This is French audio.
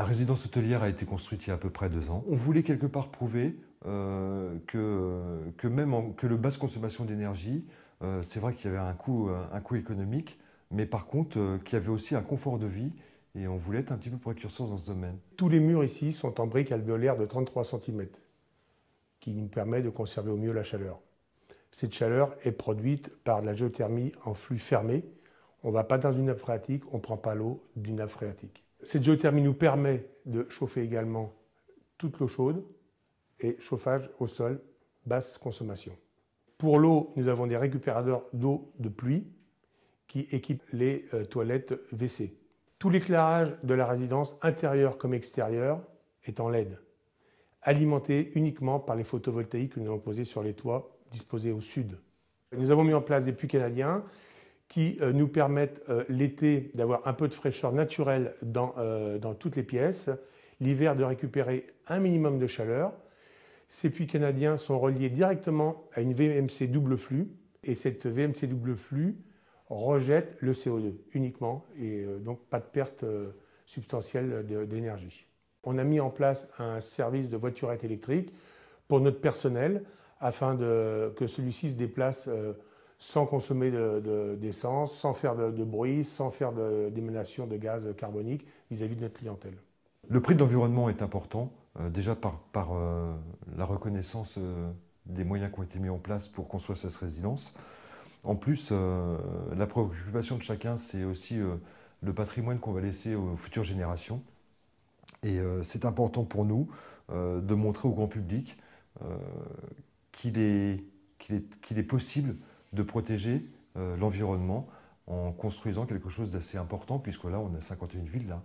La résidence hôtelière a été construite il y a à peu près 2 ans. On voulait quelque part prouver que le basse consommation d'énergie, c'est vrai qu'il y avait un coût économique, mais par contre qu'il y avait aussi un confort de vie et on voulait être un petit peu précurseur dans ce domaine. Tous les murs ici sont en briques alvéolaires de 33 cm, qui nous permet de conserver au mieux la chaleur. Cette chaleur est produite par de la géothermie en flux fermé. On ne va pas dans une nappe phréatique, on ne prend pas l'eau d'une nappe phréatique. Cette géothermie nous permet de chauffer également toute l'eau chaude et chauffage au sol, basse consommation. Pour l'eau, nous avons des récupérateurs d'eau de pluie qui équipent les toilettes WC. Tout l'éclairage de la résidence, intérieur comme extérieur, est en LED, alimenté uniquement par les photovoltaïques que nous avons posés sur les toits disposés au sud. Nous avons mis en place des puits canadiens qui nous permettent l'été d'avoir un peu de fraîcheur naturelle dans toutes les pièces, l'hiver de récupérer un minimum de chaleur. Ces puits canadiens sont reliés directement à une VMC double flux et cette VMC double flux rejette le CO2 uniquement et donc pas de perte substantielle d'énergie. On a mis en place un service de voiturette électrique pour notre personnel afin que celui-ci se déplace sans consommer d'essence, sans faire de bruit, sans faire d'émanation de gaz carbonique vis-à-vis de notre clientèle. Le prix de l'environnement est important, déjà par la reconnaissance des moyens qui ont été mis en place pour construire cette résidence. En plus, la préoccupation de chacun, c'est aussi le patrimoine qu'on va laisser aux futures générations. Et c'est important pour nous de montrer au grand public qu'il est possible de protéger l'environnement en construisant quelque chose d'assez important, puisque là, on a 51 villes là.